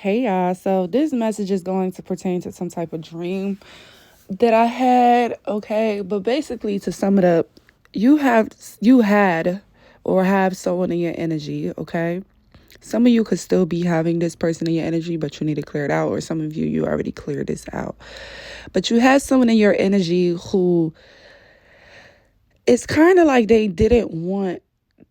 Hey y'all, so this message is going to pertain to some type of dream that I had, okay? But basically to sum it up, you had or have someone in your energy, okay? Some of you could still be having this person in your energy, but you need to clear it out, or some of you already cleared this out. But you had someone in your energy who it's kind of like they didn't want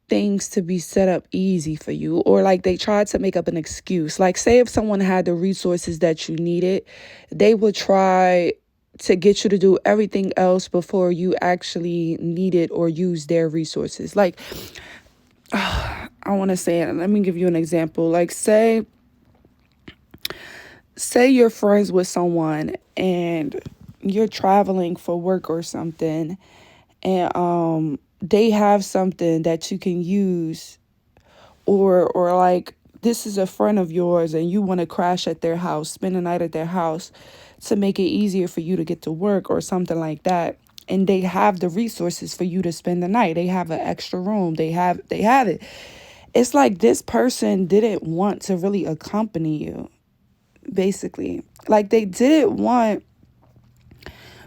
things to be set up easy for you, or like they tried to make up an excuse. Like, say if someone had the resources that you needed, they would try to get you to do everything else before you actually needed or use their resources. Like, I want to say it. Let me give you an example. Like, say you're friends with someone and you're traveling for work or something, and they have something that you can use, or like this is a friend of yours and you want to crash at their house, spend the night at their house to make it easier for you to get to work or something like that. And they have the resources for you to spend the night. They have an extra room. They have it. It's like this person didn't want to really accompany you, basically. Like, they didn't want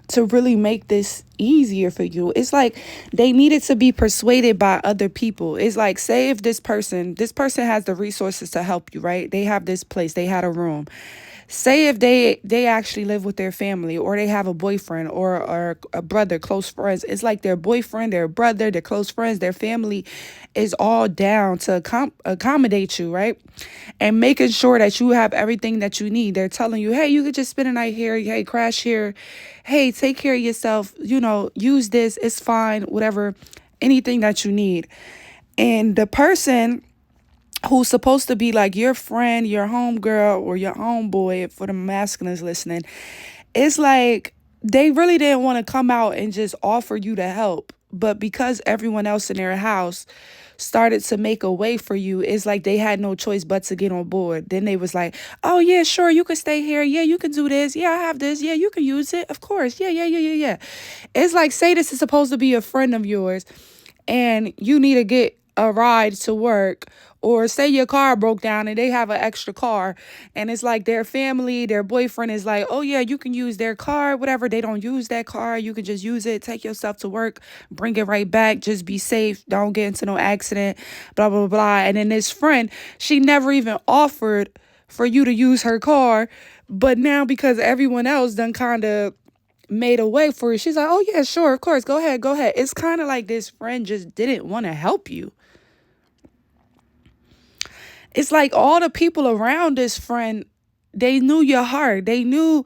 to really make this easier for you. It's like they needed to be persuaded by other people. It's like, say if this person has the resources to help you, right? They have this place, they had a room. Say if they actually live with their family, or they have a boyfriend or a brother, close friends. It's like their boyfriend, their brother, their close friends, their family is all down to accommodate you, right? And making sure that you have everything that you need. They're telling you, hey, you could just spend a night here. Hey, crash here. Hey, take care of yourself. Use this. It's fine. Whatever. Anything that you need. And the person who's supposed to be like your friend, your homegirl, or your homeboy, for the masculines listening, it's like they really didn't want to come out and just offer you the help. But because everyone else in their house started to make a way for you, it's like they had no choice but to get on board. Then they was like, oh yeah, sure, you can stay here. Yeah, you can do this. Yeah, I have this. Yeah, you can use it. Of course. Yeah, yeah, yeah, yeah, yeah. It's like, say this is supposed to be a friend of yours and you need to get a ride to work, or say your car broke down and they have an extra car, and it's like their family, their boyfriend is like, oh yeah, you can use their car, whatever. They don't use that car, you can just use it, take yourself to work, bring it right back, just be safe, don't get into no accident, blah blah blah. And then this friend, she never even offered for you to use her car, but now because everyone else done kind of made a way for you, she's like, oh yeah, sure, of course, go ahead, go ahead. It's kind of like this friend just didn't want to help you. It's like all the people around this friend, they knew your heart. They knew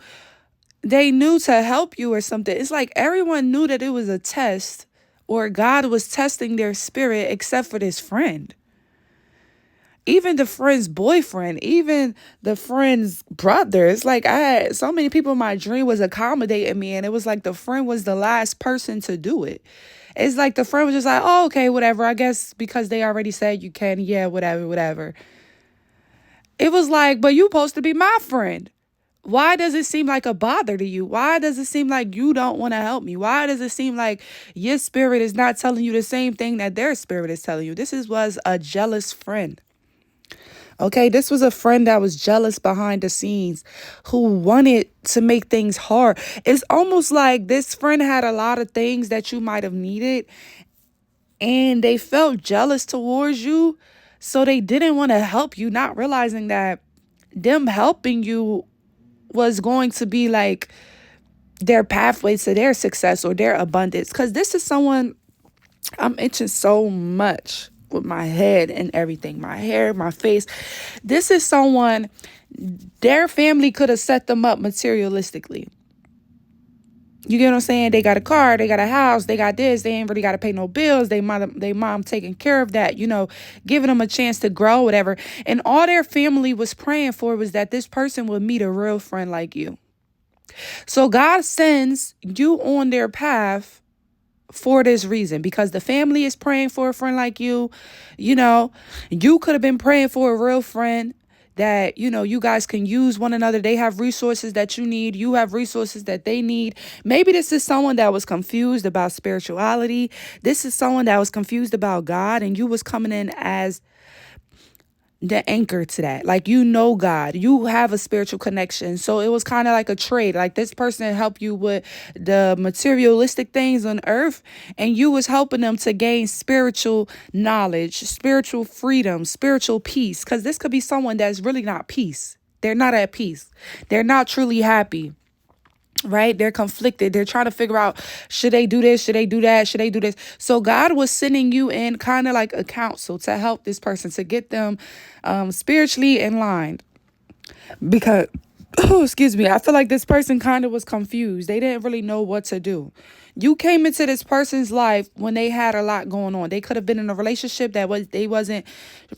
to help you or something. It's like everyone knew that it was a test, or God was testing their spirit, except for this friend. Even the friend's boyfriend, even the friend's brother. It's like I had so many people in my dream was accommodating me, and it was like the friend was the last person to do it. It's like the friend was just like, oh, okay, whatever. I guess because they already said you can, yeah, whatever, whatever. It was like, but you supposed to be my friend. Why does it seem like a bother to you? Why does it seem like you don't want to help me? Why does it seem like your spirit is not telling you the same thing that their spirit is telling you? Was a jealous friend. Okay, this was a friend that was jealous behind the scenes, who wanted to make things hard. It's almost like this friend had a lot of things that you might have needed, and they felt jealous towards you. So they didn't want to help you, not realizing that them helping you was going to be like their pathway to their success or their abundance. Because this is someone, I'm itching so much with my head and everything, my hair, my face. This is someone, their family could have set them up materialistically. You get what I'm saying? They got a car, they got a house, they got this. They ain't really got to pay no bills. They mom taking care of that, giving them a chance to grow, whatever. And all their family was praying for was that this person would meet a real friend like you. So God sends you on their path for this reason, because the family is praying for a friend like you. You could have been praying for a real friend that, you guys can use one another. They have resources that you need. You have resources that they need. Maybe this is someone that was confused about spirituality. This is someone that was confused about God, and you was coming in as the anchor to that. Like, you know God, you have a spiritual connection. So it was kind of like a trade. Like, this person helped you with the materialistic things on earth, and you was helping them to gain spiritual knowledge, spiritual freedom, spiritual peace. Because this could be someone that's really not peace. They're not at peace. They're not truly happy. Right? They're conflicted. They're trying to figure out, should they do this? Should they do that? Should they do this? So God was sending you in kind of like a counsel to help this person, to get them spiritually in line. Because, oh, excuse me, I feel like this person kind of was confused. They didn't really know what to do. You came into this person's life when they had a lot going on. They could have been in a relationship that they wasn't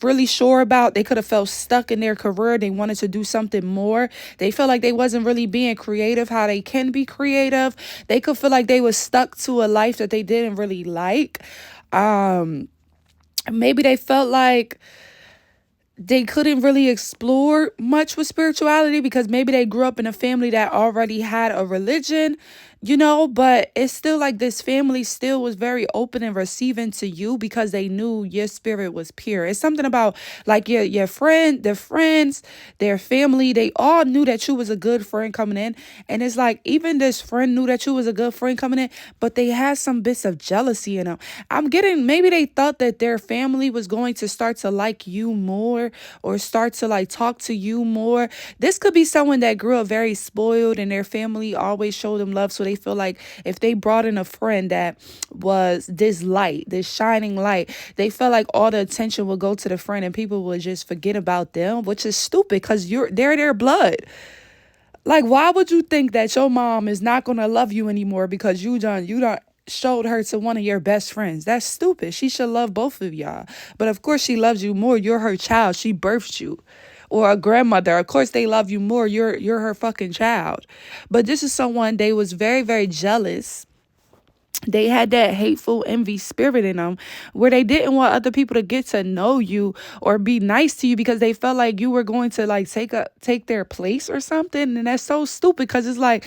really sure about. They could have felt stuck in their career. They wanted to do something more. They felt like they wasn't really being creative how they can be creative. They could feel like they was stuck to a life that they didn't really like. Maybe they felt like they couldn't really explore much with spirituality because maybe they grew up in a family that already had a religion, but it's still like this family still was very open and receiving to you because they knew your spirit was pure. It's something about like your friend, their friends, their family, they all knew that you was a good friend coming in. And it's like even this friend knew that you was a good friend coming in, but they had some bits of jealousy in them. Maybe they thought that their family was going to start to like you more or start to like talk to you more. This could be someone that grew up very spoiled and their family always showed them love. So they feel like if they brought in a friend that was this light, this shining light, they felt like all the attention would go to the friend and people would just forget about them, which is stupid because they're their blood. Like, why would you think that your mom is not gonna love you anymore because you done showed her to one of your best friends? That's stupid. She should love both of y'all. But of course she loves you more. You're her child. She birthed you. Or a grandmother. Of course they love you more. You're her fucking child. But this is someone, they was very, very jealous. They had that hateful envy spirit in them where they didn't want other people to get to know you or be nice to you because they felt like you were going to like take their place or something. And that's so stupid because it's like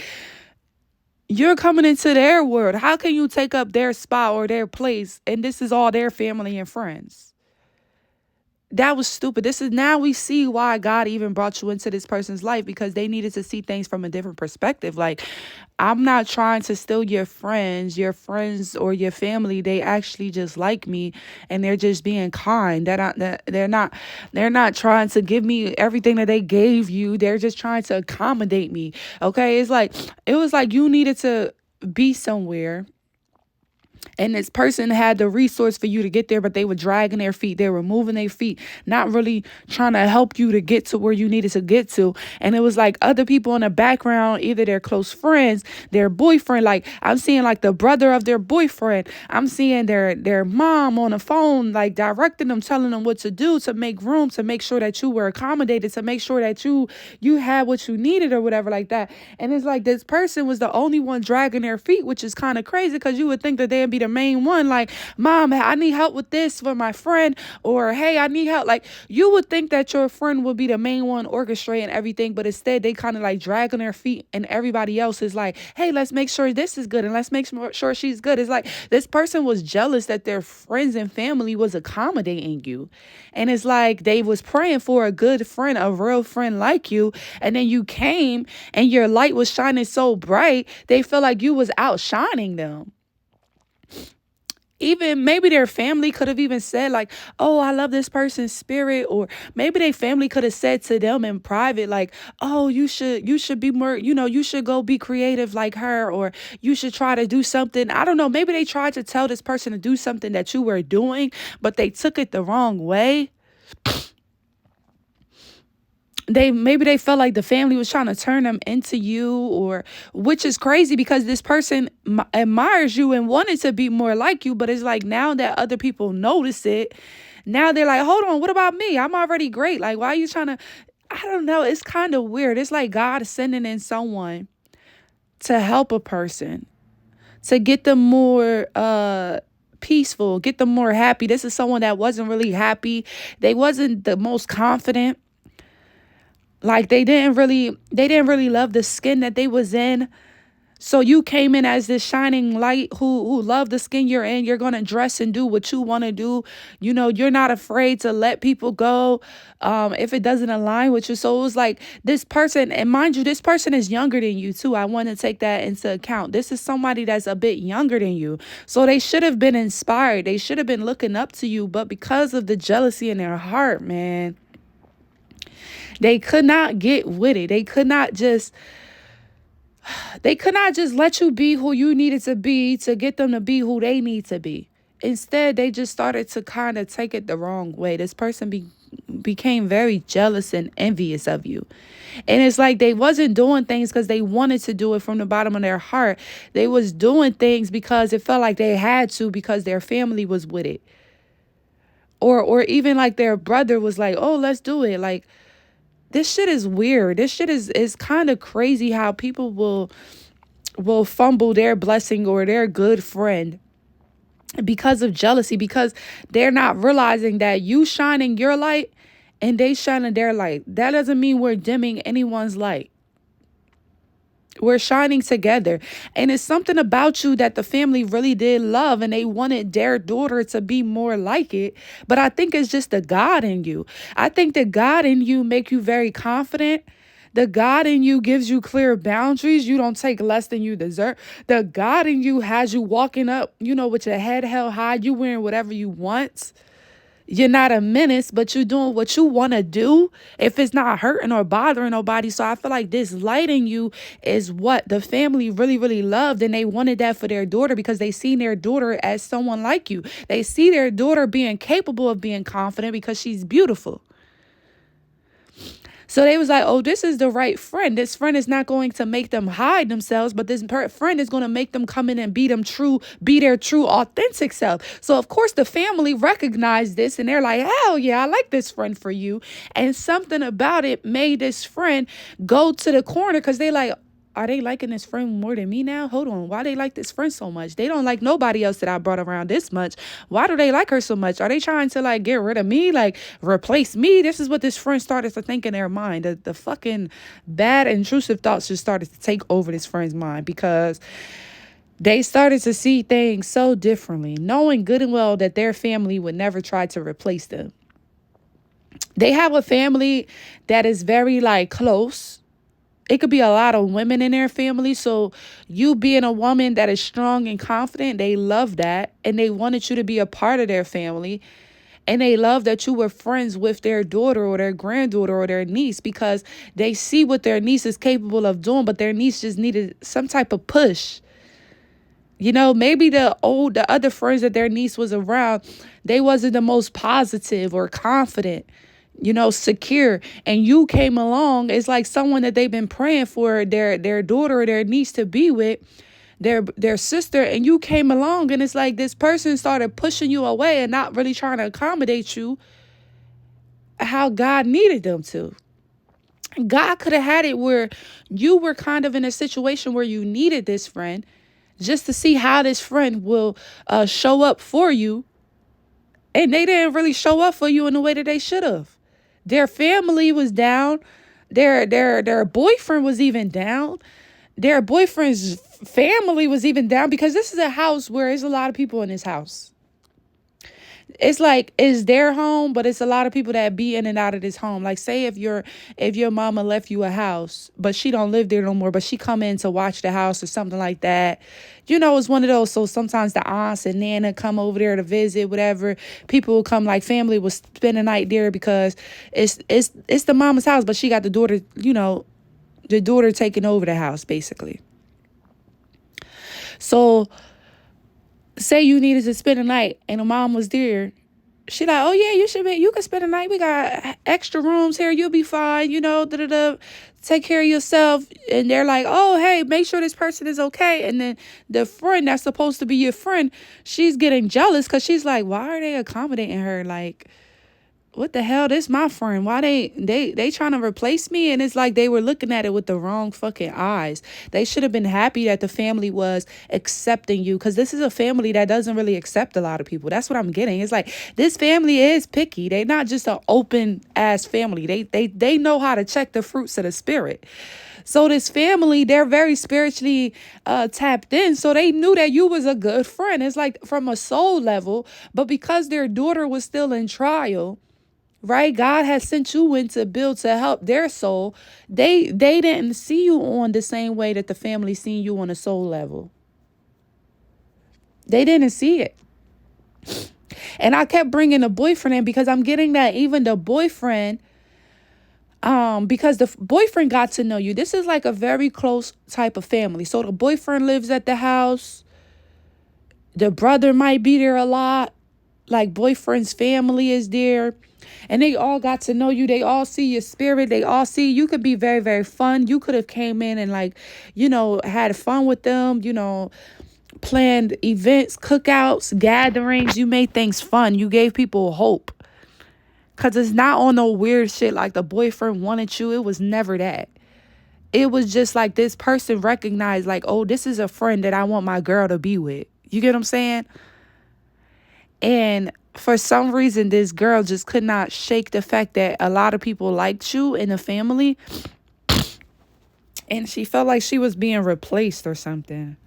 you're coming into their world. How can you take up their spot or their place? And this is all their family and friends. That was stupid. This is now we see why God even brought you into this person's life because they needed to see things from a different perspective. Like, I'm not trying to steal your friends or your family. They actually just like me and they're just being kind. They're not trying to give me everything that they gave you. They're just trying to accommodate me. Okay? It was like you needed to be somewhere and this person had the resource for you to get there, but they were dragging their feet. They were moving their feet, not really trying to help you to get to where you needed to get to. And it was like other people in the background, either their close friends, their boyfriend. Like I'm seeing like the brother of their boyfriend. I'm seeing their mom on the phone, like directing them, telling them what to do to make room, to make sure that you were accommodated, to make sure that you had what you needed or whatever like that. And it's like this person was the only one dragging their feet, which is kind of crazy because you would think that they'd be the main one. Like, mom, I need help with this for my friend, or hey, I need help. Like, you would think that your friend would be the main one orchestrating everything, but instead they kind of like dragging their feet and everybody else is like, hey, let's make sure this is good and let's make sure she's good. It's like this person was jealous that their friends and family was accommodating you. And it's like they was praying for a good friend, a real friend like you. And then you came and your light was shining so bright, they felt like you was outshining them. Even maybe their family could have even said like, oh, I love this person's spirit. Or maybe their family could have said to them in private, like, oh, you should be more, you should go be creative like her, or you should try to do something. I don't know. Maybe they tried to tell this person to do something that you were doing, but they took it the wrong way. Maybe they felt like the family was trying to turn them into you, or which is crazy because this person admires you and wanted to be more like you. But it's like now that other people notice it, now they're like, hold on, what about me? I'm already great. Like, why are you trying to? I don't know. It's kind of weird. It's like God sending in someone to help a person, to get them more peaceful, get them more happy. This is someone that wasn't really happy. They wasn't the most confident. Like they didn't really love the skin that they was in. So you came in as this shining light who love the skin you're in. You're gonna dress and do what you want to do. You're not afraid to let people go if it doesn't align with you. So it was like this person, and mind you, this person is younger than you too. I want to take that into account. This is somebody that's a bit younger than you. So they should have been inspired. They should have been looking up to you, but because of the jealousy in their heart, man, they could not get with it. They could not just let you be who you needed to be to get them to be who they need to be. Instead, they just started to kind of take it the wrong way. This person became very jealous and envious of you. And it's like they wasn't doing things because they wanted to do it from the bottom of their heart. They was doing things because it felt like they had to because their family was with it. Or even like their brother was like, "Oh, let's do it." Like, this shit is weird. This shit is kind of crazy how people will fumble their blessing or their good friend because of jealousy, because they're not realizing that you shining your light and they shining their light. That doesn't mean we're dimming anyone's light. We're shining together. And it's something about you that the family really did love and they wanted their daughter to be more like it. But I think it's just the God in you. I think the God in you make you very confident. The God in you gives you clear boundaries. You don't take less than you deserve. The God in you has you walking up, with your head held high. You wearing whatever you want. You're not a menace, but you're doing what you want to do if it's not hurting or bothering nobody. So I feel like this light in you is what the family really, really loved. And they wanted that for their daughter because they seen their daughter as someone like you. They see their daughter being capable of being confident because she's beautiful. So they was like, oh, this is the right friend. This friend is not going to make them hide themselves, but this friend is going to make them come in and be their true, authentic self. So, of course, the family recognized this and they're like, hell yeah, I like this friend for you. And something about it made this friend go to the corner because they like, are they liking this friend more than me now? Hold on. Why they like this friend so much? They don't like nobody else that I brought around this much. Why do they like her so much? Are they trying to like get rid of me? Like replace me? This is what this friend started to think in their mind. The fucking bad intrusive thoughts just started to take over this friend's mind because they started to see things so differently, knowing good and well that their family would never try to replace them. They have a family that is very like close. It could be a lot of women in their family. So you being a woman that is strong and confident, they love that. And they wanted you to be a part of their family. And they love that you were friends with their daughter or their granddaughter or their niece because they see what their niece is capable of doing. But their niece just needed some type of push. Maybe the other friends that their niece was around, they wasn't the most positive or confident, secure. And you came along. It's like someone that they've been praying for their daughter or their niece to be with, their sister. And you came along and it's like this person started pushing you away and not really trying to accommodate you how God needed them to. God could have had it where you were kind of in a situation where you needed this friend just to see how this friend will show up for you. And they didn't really show up for you in the way that they should have. Their family was down. Their boyfriend was even down. Their boyfriend's family was even down because this is a house where there's a lot of people in this house. It's like it's their home, but it's a lot of people that be in and out of this home. Like say if your mama left you a house, but she don't live there no more, but she come in to watch the house or something like that. It's one of those. So sometimes the aunts and nana come over there to visit, whatever. People will come, like family will spend the night there because it's the mama's house, but she got the daughter, the daughter taking over the house basically. So say you needed to spend a night and the mom was there. She like, oh yeah, you can spend a night. We got extra rooms here. You'll be fine. Take care of yourself. And they're like, oh, hey, make sure this person is okay. And then the friend that's supposed to be your friend, she's getting jealous because she's like, why are they accommodating her? Like, what the hell? This my friend. Why they trying to replace me? And it's like they were looking at it with the wrong fucking eyes. They should have been happy that the family was accepting you, because this is a family that doesn't really accept a lot of people. That's what I'm getting. It's like this family is picky. They not just an open ass family. They know how to check the fruits of the spirit. So this family, they're very spiritually tapped in. So they knew that you was a good friend. It's like from a soul level. But because their daughter was still in trial, right? God has sent you in to build to help their soul. They didn't see you on the same way that the family seen you on a soul level. They didn't see it. And I kept bringing the boyfriend in because I'm getting that even the boyfriend, because the boyfriend got to know you. This is like a very close type of family. So the boyfriend lives at the house. The brother might be there a lot. Like boyfriend's family is there. And they all got to know you. They all see your spirit. They all see you could be very, very fun. You could have came in and like, had fun with them, planned events, cookouts, gatherings. You made things fun. You gave people hope. Because it's not on no weird shit like the boyfriend wanted you. It was never that. It was just like this person recognized like, oh, this is a friend that I want my girl to be with. You get what I'm saying? And for some reason, this girl just could not shake the fact that a lot of people liked you in the family. And she felt like she was being replaced or something.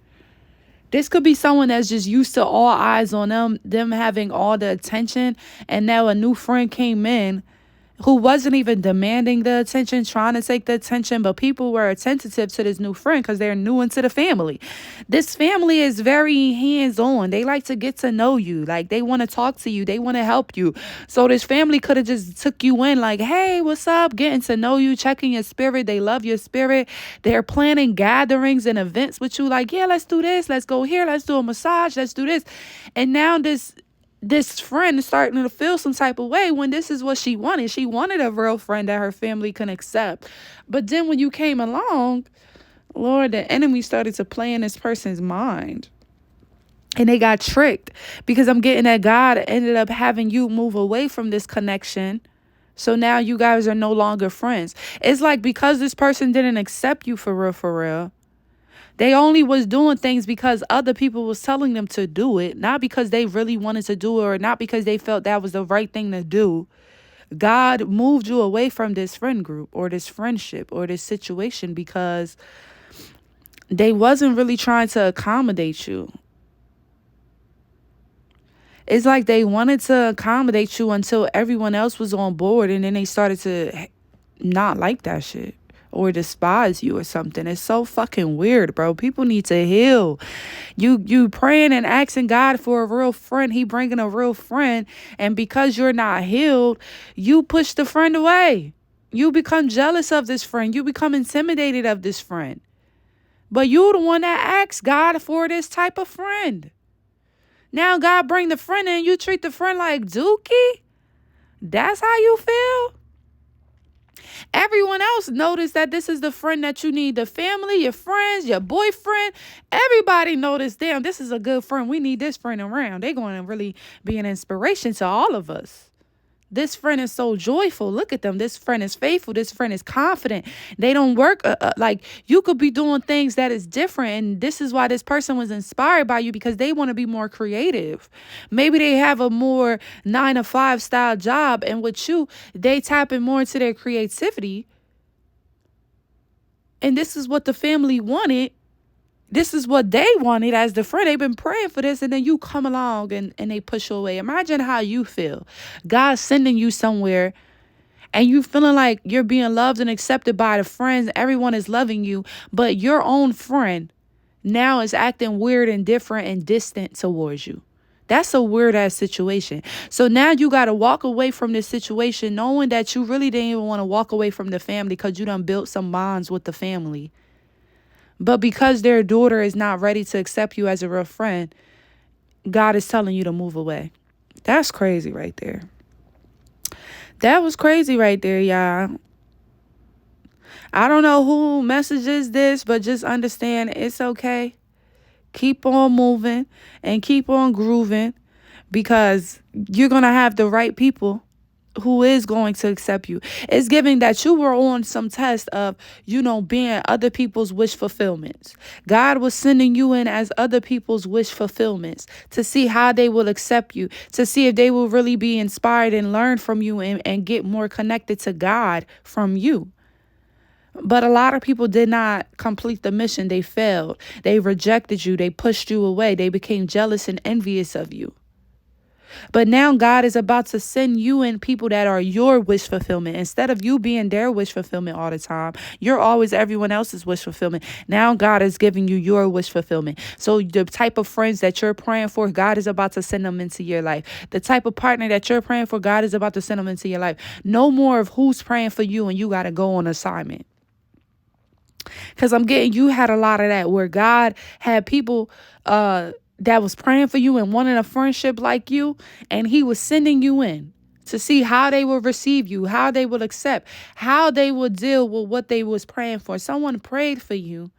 This could be someone that's just used to all eyes on them having all the attention. And now a new friend came in who wasn't even demanding the attention, trying to take the attention, but people were attentive to this new friend because they're new into the family. This family is very hands-on. They like to get to know you. Like, they want to talk to you. They want to help you. So this family could have just took you in like, hey, what's up? Getting to know you, checking your spirit. They love your spirit. They're planning gatherings and events with you. Like, yeah, let's do this. Let's go here. Let's do a massage. Let's do this. And now this friend is starting to feel some type of way when this is what she wanted. She wanted a real friend that her family can accept. But then when you came along, Lord, the enemy started to play in this person's mind. And they got tricked because I'm getting that God ended up having you move away from this connection. So now you guys are no longer friends. It's like because this person didn't accept you for real. They only was doing things because other people was telling them to do it, not because they really wanted to do it or not because they felt that was the right thing to do. God moved you away from this friend group or this friendship or this situation because they wasn't really trying to accommodate you. It's like they wanted to accommodate you until everyone else was on board, and then they started to not like that shit. Or despise you or something. It's so fucking weird, bro. People need to heal. You praying and asking God for a real friend. He bringing a real friend. And because you're not healed, you push the friend away. You become jealous of this friend. You become intimidated of this friend. But you're the one that asks God for this type of friend. Now God bring the friend in. You treat the friend like Dookie. That's how you feel? Everyone else noticed that this is the friend that you need. The family, your friends, your boyfriend. Everybody noticed, damn, this is a good friend. We need this friend around. They're going to really be an inspiration to all of us. This friend is so joyful. Look at them. This friend is faithful. This friend is confident. They don't work like you could be doing things that is different. And this is why this person was inspired by you, because they want to be more creative. Maybe they have a more 9-to-5 style job. And with you, they tap in more into their creativity. And this is what the family wanted. This is what they wanted as the friend. They've been praying for this, and then you come along and they push you away. Imagine how you feel. God's sending you somewhere, and you feeling like you're being loved and accepted by the friends. Everyone is loving you, but your own friend now is acting weird and different and distant towards you. That's a weird-ass situation. So now you got to walk away from this situation knowing that you really didn't even want to walk away from the family because you done built some bonds with the family. But because their daughter is not ready to accept you as a real friend, God is telling you to move away. That's crazy right there. That was crazy right there, y'all. I don't know who messages this, but just understand it's okay. Keep on moving and keep on grooving, because you're going to have the right people who is going to accept you. It's giving that you were on some test of, being other people's wish fulfillments. God was sending you in as other people's wish fulfillments to see how they will accept you, to see if they will really be inspired and learn from you and get more connected to God from you. But a lot of people did not complete the mission. They failed. They rejected you. They pushed you away. They became jealous and envious of you. But now God is about to send you in people that are your wish fulfillment. Instead of you being their wish fulfillment all the time, you're always everyone else's wish fulfillment. Now God is giving you your wish fulfillment. So the type of friends that you're praying for, God is about to send them into your life. The type of partner that you're praying for, God is about to send them into your life. No more of who's praying for you and you got to go on assignment. Because you had a lot of that where God had people that was praying for you and wanting a friendship like you. And he was sending you in to see how they will receive you, how they will accept, how they will deal with what they was praying for. Someone prayed for you,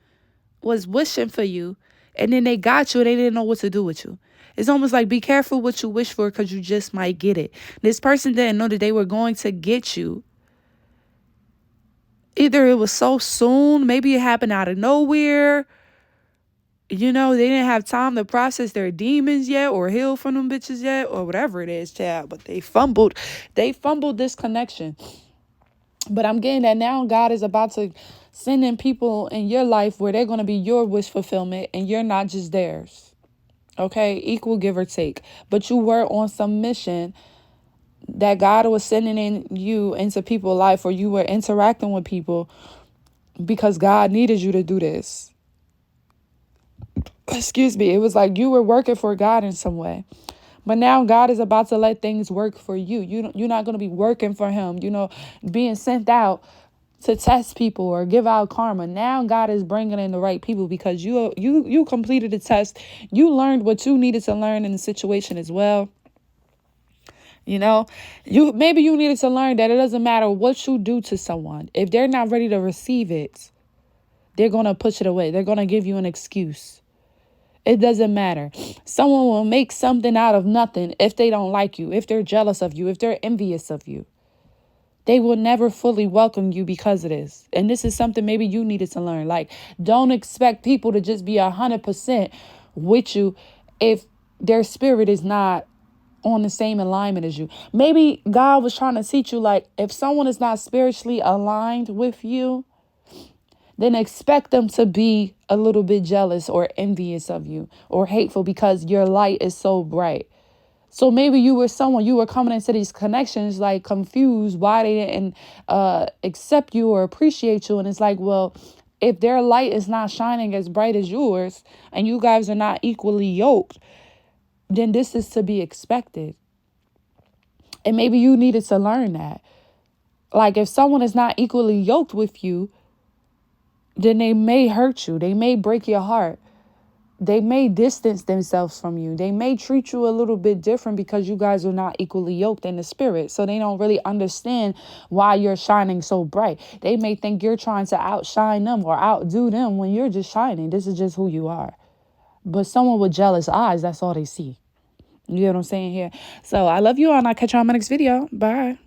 was wishing for you, and then they got you and they didn't know what to do with you. It's almost like be careful what you wish for because you just might get it. This person didn't know that they were going to get you. Either it was so soon, maybe it happened out of nowhere. They didn't have time to process their demons yet or heal from them bitches yet or whatever it is, child. But they fumbled this connection. But I'm getting that now God is about to send in people in your life where they're going to be your wish fulfillment and you're not just theirs. Okay? Equal give or take. But you were on some mission that God was sending in you into people's life, or you were interacting with people because God needed you to do this. Excuse me. It was like you were working for God in some way. But now God is about to let things work for you. You're not going to be working for him, being sent out to test people or give out karma. Now God is bringing in the right people because you completed the test. You learned what you needed to learn in the situation as well. Maybe you needed to learn that it doesn't matter what you do to someone. If they're not ready to receive it, they're going to push it away. They're going to give you an excuse. It doesn't matter. Someone will make something out of nothing if they don't like you, if they're jealous of you, if they're envious of you. They will never fully welcome you because of this. And this is something maybe you needed to learn. Like, don't expect people to just be 100% with you if their spirit is not on the same alignment as you. Maybe God was trying to teach you, like, if someone is not spiritually aligned with you, then expect them to be a little bit jealous or envious of you or hateful because your light is so bright. So maybe you were coming into these connections like confused why they didn't accept you or appreciate you. And it's like, well, if their light is not shining as bright as yours and you guys are not equally yoked, then this is to be expected. And maybe you needed to learn that. Like, if someone is not equally yoked with you, then they may hurt you. They may break your heart. They may distance themselves from you. They may treat you a little bit different because you guys are not equally yoked in the spirit. So they don't really understand why you're shining so bright. They may think you're trying to outshine them or outdo them when you're just shining. This is just who you are. But someone with jealous eyes, that's all they see. You know what I'm saying here? So I love you all, and I'll catch you on my next video. Bye.